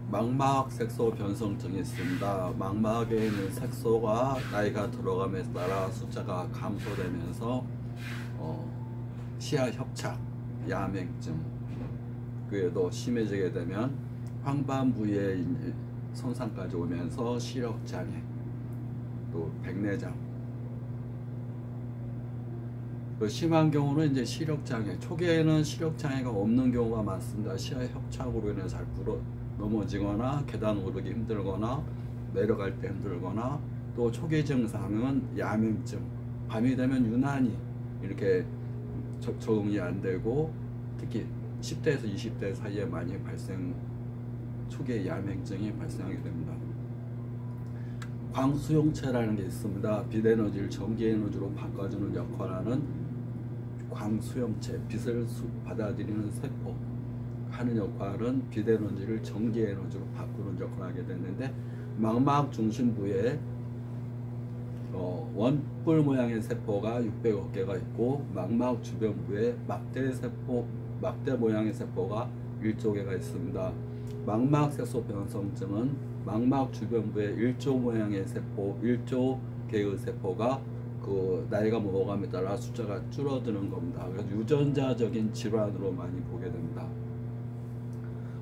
망막 색소 변성증이 있습니다. 망막에 있는 색소가 나이가 들어감에 따라 숫자가 감소되면서 시야 협착, 야맹증, 그에도 심해지게 되면 황반 부위에 손상까지 오면서 시력장애, 또 백내장, 심한 경우는 이제 시력장애, 초기에는 시력장애가 없는 경우가 많습니다. 시야 협착으로 인해 잘 넘어지거나 계단 오르기 힘들거나 내려갈 때 힘들거나, 또 초기 증상은 야맹증, 밤이 되면 유난히 이렇게 적응이 안 되고 특히 10대에서 20대 사이에 많이 초기에 야맹증이 발생하게 됩니다. 광수용체라는 게 있습니다. 빛에너지를 전기에너지로 바꿔주는 역할을 하는 광수용체, 빛을 받아들이는 세포 하는 역할은 빛에너지를 전기에너지로 바꾸는 역할을 하게 되는데, 망막 중심부에 원뿔 모양의 세포가 600억 개가 있고, 망막 주변부에 막대 모양의 세포가 1조 개가 있습니다. 망막 색소 변성증은 망막 주변부에 1조 모양의 세포, 1조 개의 세포가 나이가 먹어감에 따라 숫자가 줄어드는 겁니다. 그래서 유전자적인 질환으로 많이 보게 됩니다.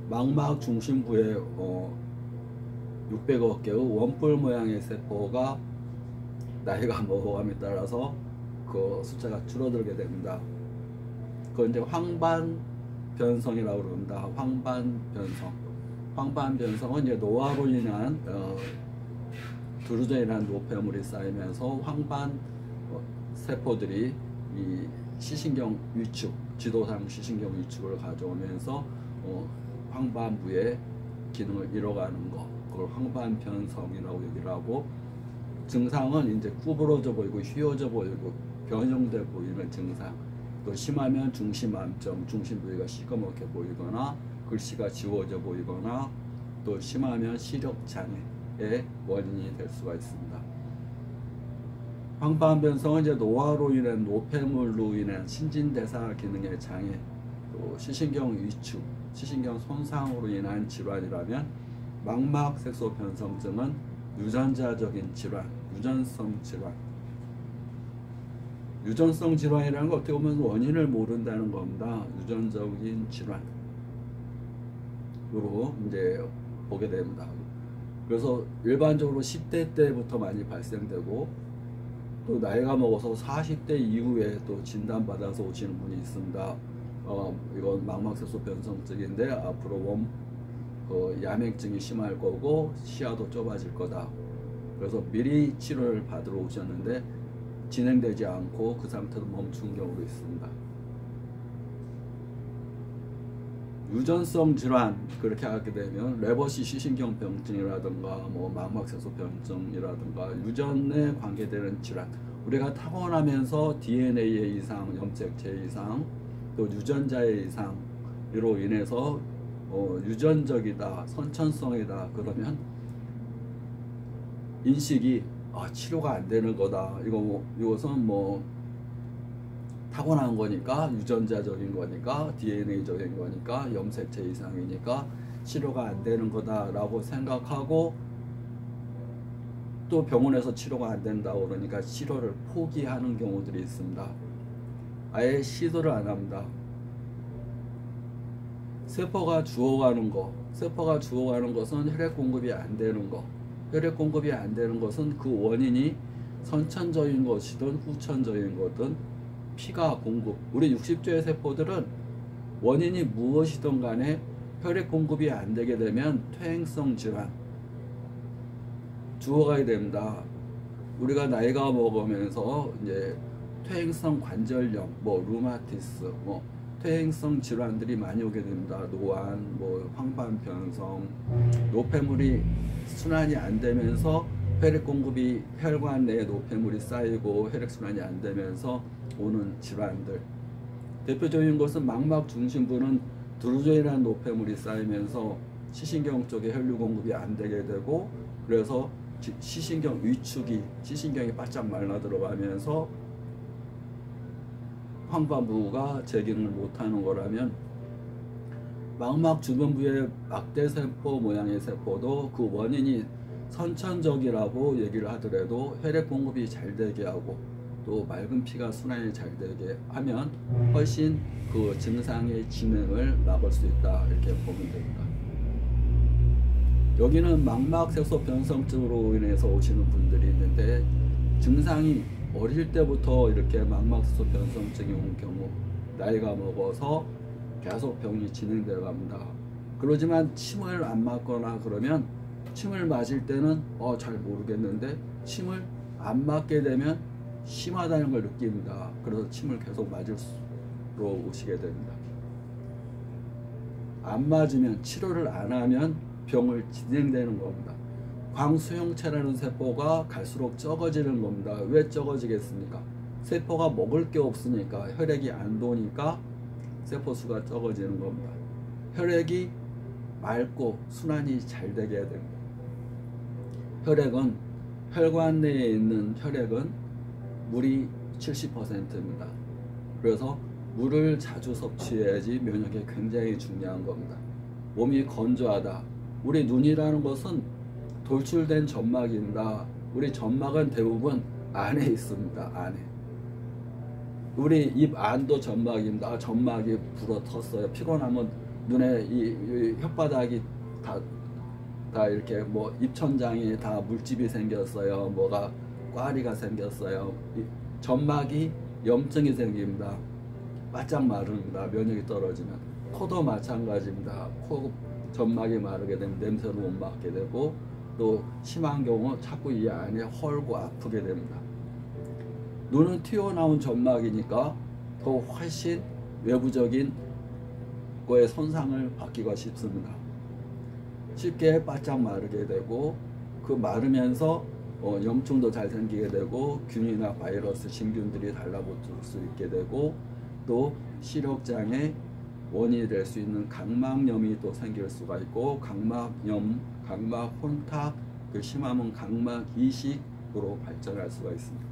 망막 중심부에 600억 개의 원뿔 모양의 세포가 나이가 먹어감에 따라서 그 숫자가 줄어들게 됩니다. 그건 이제 황반 변성이라고 그럽니다. 황반 변성. 황반 변성은 이제 노화로 인한 드루전이라는 노폐물이 쌓이면서 황반 세포들이 이 시신경 위축, 지도상 시신경 위축을 가져오면서 황반부의 기능을 잃어가는 것, 그걸 황반 변성이라고 얘기를 하고, 증상은 이제 구부러져 보이고 휘어져 보이고 변형돼 보이는 증상, 또 심하면 중심암점, 중심 부위가 시커멓게 보이거나 글씨가 지워져 보이거나, 또 심하면 시력장애의 원인이 될 수가 있습니다. 황반 변성은 이제 노화로 인한 노폐물로 인한 신진대사 기능의 장애, 또 시신경 위축, 시신경 손상으로 인한 질환이라면, 망막 색소 변성증은 유전자적인 질환, 유전성 질환. 유전성 질환이라는 건 어떻게 보면 원인을 모른다는 겁니다. 유전적인 질환으로 이제 보게 됩니다. 그래서 일반적으로 10대 때부터 많이 발생되고, 또 나이가 먹어서 40대 이후에 또 진단받아서 오시는 분이 있습니다. 이건 망막색소 변성증인데 앞으로 야맹증이 심할 거고 시야도 좁아질 거다. 그래서 미리 치료를 받으러 오셨는데 진행되지 않고 그 상태로 멈춘 경우도 있습니다. 유전성 질환, 그렇게 하게 되면 레버시 시신경병증이라든가 망막색소 변증이라든가 유전에 관계되는 질환, 우리가 타고나면서 DNA의 이상, 염색체 이상, 또 유전자의 이상으로 인해서 유전적이다, 선천성이다 그러면 인식이 치료가 안 되는 거다, 이것은 타고난 거니까, 유전자적인 거니까, DNA적인 거니까, 염색체 이상이니까 치료가 안 되는 거다 라고 생각하고, 또 병원에서 치료가 안 된다고 그러니까 치료를 포기하는 경우들이 있습니다. 아예 시도를 안 합니다. 세포가 죽어가는 것은 혈액 공급이 안 되는 것, 혈액 공급이 안 되는 것은 그 원인이 선천적인 것이든 후천적인 것든 피가 공급, 우리 60조의 세포들은 원인이 무엇이든 간에 혈액 공급이 안 되게 되면 퇴행성 질환 죽어가야 됩니다. 우리가 나이가 먹으면서 이제 퇴행성 관절염, 루마티스, 퇴행성 질환들이 많이 오게 됩니다. 노안, 황반 변성, 노폐물이 순환이 안 되면서 혈액 공급이, 혈관 내에 노폐물이 쌓이고 혈액 순환이 안 되면서 오는 질환들. 대표적인 것은 망막 중심부는 드루전이라는 노폐물이 쌓이면서 시신경 쪽에 혈류 공급이 안 되게 되고, 그래서 시신경 위축이, 시신경이 바짝 말라 들어가면서 황반부가 제 기능을 못하는 거라면 망막 주변부의 막대세포 모양의 세포도 그 원인이 선천적이라고 얘기를 하더라도 혈액 공급이 잘 되게 하고 또 맑은 피가 순환이 잘 되게 하면 훨씬 그 증상의 진행을 막을 수 있다, 이렇게 보면 됩니다. 여기는 망막색소 변성증으로 인해서 오시는 분들이 있는데, 증상이 어릴 때부터 이렇게 망막색소 변성증이 온 경우 나이가 먹어서 계속 병이 진행되어 갑니다. 그러지만 침을 안 맞거나 그러면, 침을 맞을 때는 잘 모르겠는데 침을 안 맞게 되면 심하다는 걸 느낍니다. 그래서 침을 계속 맞으러 오시게 됩니다. 안 맞으면, 치료를 안 하면 병을 진행되는 겁니다. 광수형체라는 세포가 갈수록 적어지는 겁니다. 왜 적어지겠습니까? 세포가 먹을 게 없으니까, 혈액이 안 도니까 세포수가 적어지는 겁니다. 혈액이 맑고 순환이 잘 되게 해야 됩니다. 혈액은, 혈관 내에 있는 혈액은 물이 70%입니다. 그래서 물을 자주 섭취해야지 면역에 굉장히 중요한 겁니다. 몸이 건조하다. 우리 눈이라는 것은 돌출된 점막입니다. 우리 점막은 대부분 안에 있습니다. 안에. 우리 입 안도 점막입니다. 점막이 불어텄어요. 피곤하면 눈에 이 혓바닥이 다 이렇게 뭐 입천장에 다 물집이 생겼어요. 뭐가 꽈리가 생겼어요. 점막이 염증이 생깁니다. 바짝 마릅니다. 면역이 떨어지면. 코도 마찬가지입니다. 코 점막이 마르게 되면 냄새도 못 맡게 되고, 또 심한 경우 자꾸 이 안에 헐고 아프게 됩니다. 눈은 튀어나온 점막이니까 더 훨씬 외부적인 거에 손상을 받기가 쉽습니다. 쉽게 바짝 마르게 되고, 그 마르면서 염증도 잘 생기게 되고, 균이나 바이러스, 진균들이 달라붙을 수 있게 되고, 또 시력장애 원인이 될 수 있는 각막염이 또 생길 수가 있고, 각막염, 각막 혼탁, 그 심하면 각막 이식으로 발전할 수가 있습니다.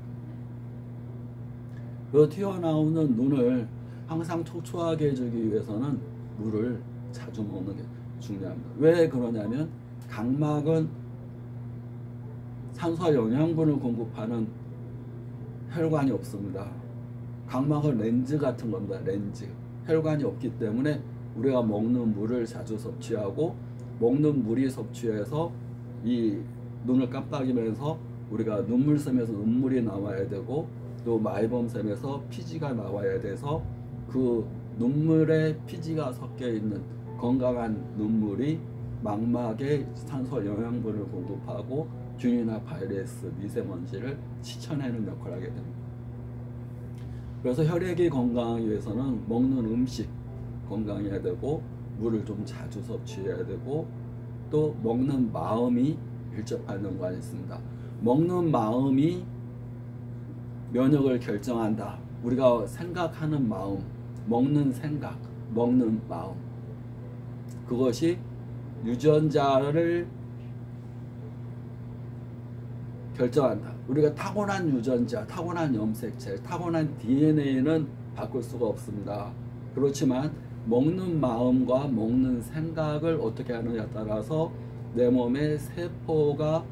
그 튀어나오는 눈을 항상 촉촉하게 해주기 위해서는 물을 자주 먹는 게 중요합니다. 왜 그러냐면, 각막은 산소와 영양분을 공급하는 혈관이 없습니다. 각막은 렌즈 같은 겁니다. 렌즈. 혈관이 없기 때문에 우리가 먹는 물을 자주 섭취하고, 먹는 물이 섭취해서 이 눈을 깜빡이면서 우리가 눈물샘에서 눈물이 나와야 되고, 또 마이범샘에서 피지가 나와야 돼서 그 눈물에 피지가 섞여 있는 건강한 눈물이 망막에 산소 영양분을 공급하고 균이나 바이러스, 미세먼지를 씻어내는 역할을 하게 됩니다. 그래서 혈액이 건강하기 위해서는 먹는 음식 건강해야 되고, 물을 좀 자주 섭취해야 되고, 또 먹는 마음이 밀접한 연관이 있습니다. 먹는 마음이 면역을 결정한다. 우리가 생각하는 마음, 먹는 생각, 먹는 마음, 그것이 유전자를 결정한다. 우리가 타고난 유전자, 타고난 염색체, 타고난 DNA는 바꿀 수가 없습니다. 그렇지만 먹는 마음과 먹는 생각을 어떻게 하느냐에 따라서 내 몸의 세포가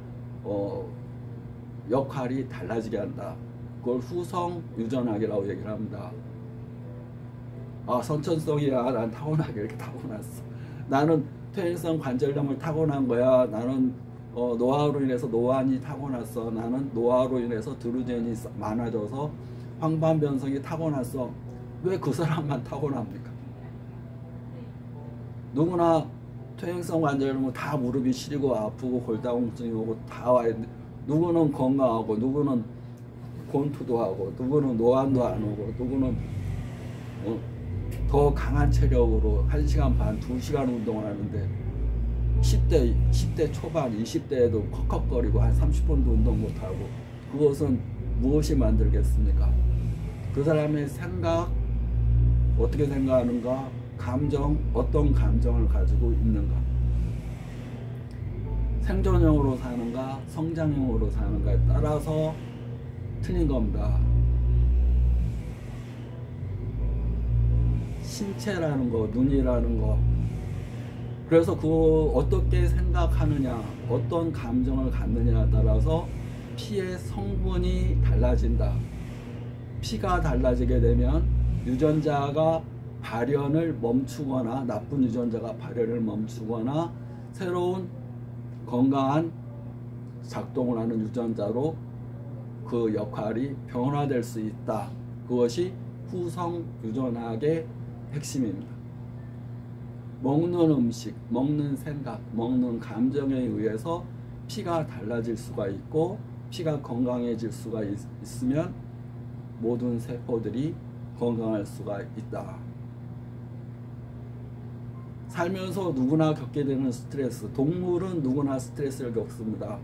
역할이 달라지게 한다. 그걸 후성 유전학이라고 얘기를 합니다. 선천성이야. 난 타고나게 이렇게 타고났어. 나는 퇴행성 관절염을 타고난 거야. 나는 노화로 인해서 노안이 타고났어. 나는 노화로 인해서 드루젠이 많아져서 황반변성이 타고났어. 왜 그 사람만 타고납니까? 누구나 퇴행성 관절염은 다 무릎이 시리고 아프고 골다공증이 오고 다 와야 돼. 누구는 건강하고, 누구는 곤투도 하고, 누구는 노안도 안 오고, 누구는 더 강한 체력으로 1시간 반, 2시간 운동을 하는데 10대 초반, 20대에도 컥컥거리고 한 30분도 운동 못하고, 그것은 무엇이 만들겠습니까? 그 사람의 생각, 어떻게 생각하는가, 감정, 어떤 감정을 가지고 있는가, 생존형으로 사는가, 성장형으로 사는가에 따라서 틀린 겁니다. 신체라는 거, 눈이라는 거, 그래서 그 어떻게 생각하느냐, 어떤 감정을 갖느냐에 따라서 피의 성분이 달라진다. 피가 달라지게 되면 유전자가 발현을 멈추거나, 나쁜 유전자가 발현을 멈추거나 새로운 건강한 작동을 하는 유전자로 그 역할이 변화될 수 있다. 그것이 후성 유전학의 핵심입니다. 먹는 음식, 먹는 생각, 먹는 감정에 의해서 피가 달라질 수가 있고, 피가 건강해질 수가 있으면 모든 세포들이 건강할 수가 있다. 살면서 누구나 겪게 되는 스트레스, 동물은 누구나 스트레스를 겪습니다.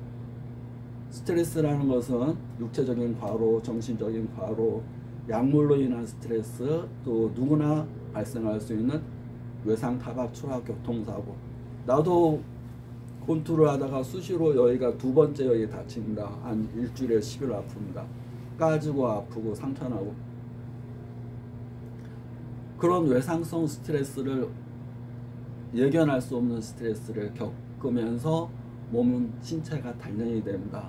스트레스라는 것은 육체적인 과로, 정신적인 과로, 약물로 인한 스트레스, 또 누구나 발생할 수 있는 외상, 타박, 추락, 교통사고. 나도 권투를 하다가 수시로 여기가 2번째 여기 다칩니다. 한 일주일에 10일 아픕니다. 까지고 아프고 상처나고. 그런 외상성 스트레스를, 예견할 수 없는 스트레스를 겪으면서 몸은, 신체가 단련이 됩니다.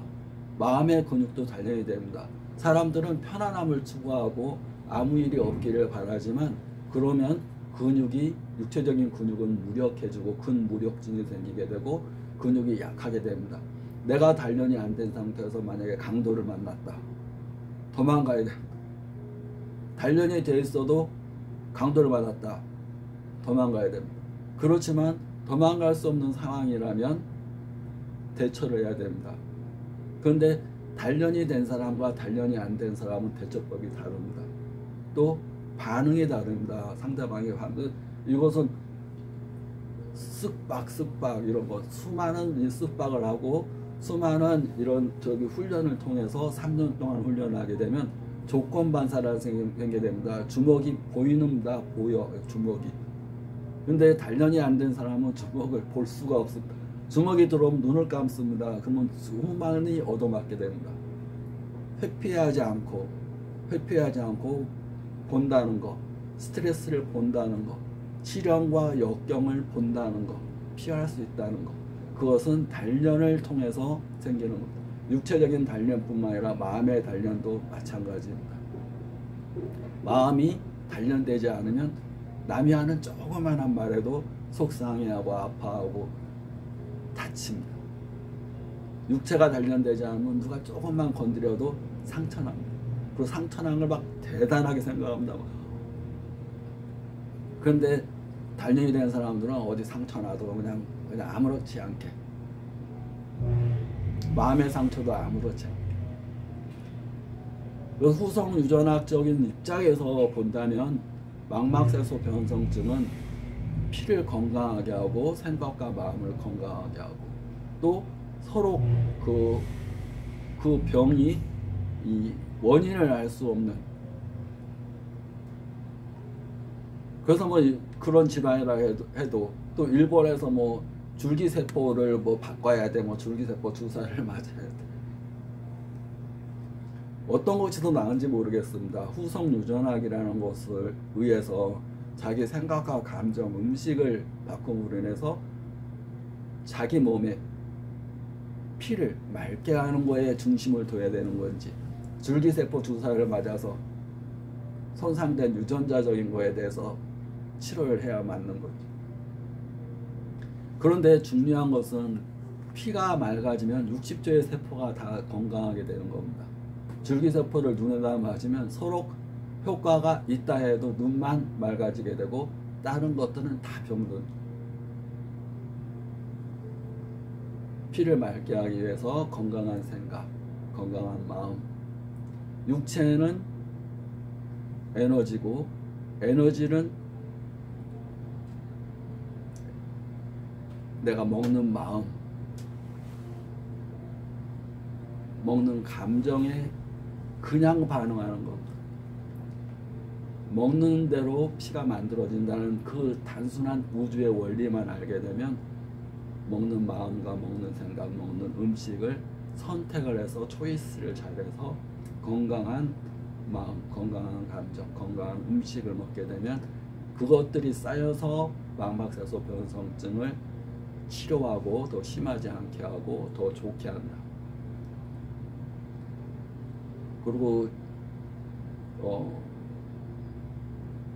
마음의 근육도 단련이 됩니다. 사람들은 편안함을 추구하고 아무 일이 없기를 바라지만, 그러면 근육이, 육체적인 근육은 무력해지고 근무력증이 생기게 되고 근육이 약하게 됩니다. 내가 단련이 안 된 상태에서 만약에 강도를 만났다. 도망가야 됩니다. 단련이 돼 있어도 강도를 받았다. 도망가야 됩니다. 그렇지만 도망갈 수 없는 상황이라면 대처를 해야 됩니다. 그런데 단련이 된 사람과 단련이 안 된 사람은 대처법이 다릅니다. 또 반응이 다릅니다. 상대방의 반응. 이것은 쓱박 이런 것, 수많은 쓱박을 하고 수많은 이런 훈련을 통해서 3년 동안 훈련하게 되면 조건 반사가 생기게 됩니다. 주먹이 보입니다. 보여, 주먹이. 근데 단련이 안 된 사람은 주먹을 볼 수가 없습니다. 주먹이 들어오면 눈을 감습니다. 그러면 수많이 얻어맞게 됩니다. 회피하지 않고 본다는 거, 스트레스를 본다는 거, 시련과 역경을 본다는 거, 피할 수 있다는 거, 그것은 단련을 통해서 생기는 겁니다. 육체적인 단련뿐만 아니라 마음의 단련도 마찬가지입니다. 마음이 단련되지 않으면 남이 하는 조그만한 말에도 속상해하고 아파하고 다칩니다. 육체가 단련되지 않으면 누가 조금만 건드려도 상처납니다. 그리고 상처난 걸 막 대단하게 생각합니다. 그런데 단련이 된 사람들은 어디 상처나도 그냥 아무렇지 않게, 마음의 상처도 아무렇지 않게. 후성 유전학적인 입장에서 본다면 망막세소 변성증은 피를 건강하게 하고 생각과 마음을 건강하게 하고, 또 서로 그 병이 이 원인을 알 수 없는, 그래서 뭐 그런 질환이라 해도 또 일본에서 뭐 줄기세포를 뭐 바꿔야 돼, 뭐 줄기세포 주사를 맞아야 돼. 어떤 것이 더 나은지 모르겠습니다. 후성 유전학이라는 것을 의해서 자기 생각과 감정, 음식을 바꿈으로 인해서 자기 몸에 피를 맑게 하는 거에 중심을 둬야 되는 건지, 줄기세포 주사를 맞아서 손상된 유전자적인 거에 대해서 치료를 해야 맞는 거지. 그런데 중요한 것은 피가 맑아지면 60조의 세포가 다 건강하게 되는 겁니다. 줄기세포를 눈에다 맞으면 서로 효과가 있다 해도 눈만 맑아지게 되고 다른 것들은 다 병든. 피를 맑게 하기 위해서 건강한 생각, 건강한 마음. 육체는 에너지고, 에너지는 내가 먹는 마음, 먹는 감정에 그냥 반응하는 겁니다. 먹는 대로 피가 만들어진다는 그 단순한 우주의 원리만 알게 되면 먹는 마음과 먹는 생각, 먹는 음식을 선택을 해서 초이스를 잘해서 건강한 마음, 건강한 감정, 건강한 음식을 먹게 되면 그것들이 쌓여서 망막세소 변성증을 치료하고 더 심하지 않게 하고 더 좋게 한다. 그리고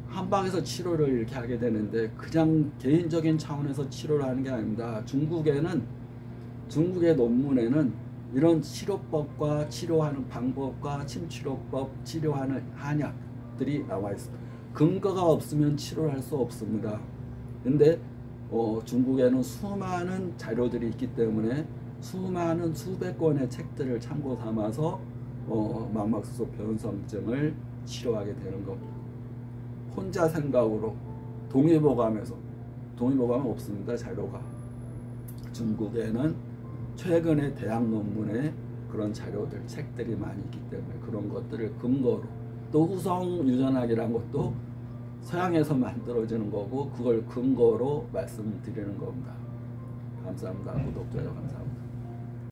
한방에서 치료를 이렇게 하게 되는데 그냥 개인적인 차원에서 치료를 하는 게 아닙니다. 중국의 논문에는 이런 치료법과 치료하는 방법과 침치료법, 치료하는 한약들이 나와 있습니다. 근거가 없으면 치료를 할 수 없습니다. 근데 중국에는 수많은 자료들이 있기 때문에 수많은 수백 권의 책들을 참고 삼아서 망막수소 변성증을 치료하게 되는 겁니다. 혼자 생각으로 동의보감에서 동의보감은 없습니다. 자료가. 중국에는 최근의 대학 논문에 그런 자료들, 책들이 많이 있기 때문에 그런 것들을 근거로, 또 후성유전학이라는 것도 서양에서 만들어지는 거고 그걸 근거로 말씀드리는 겁니다. 감사합니다. 구독자 감사합니다.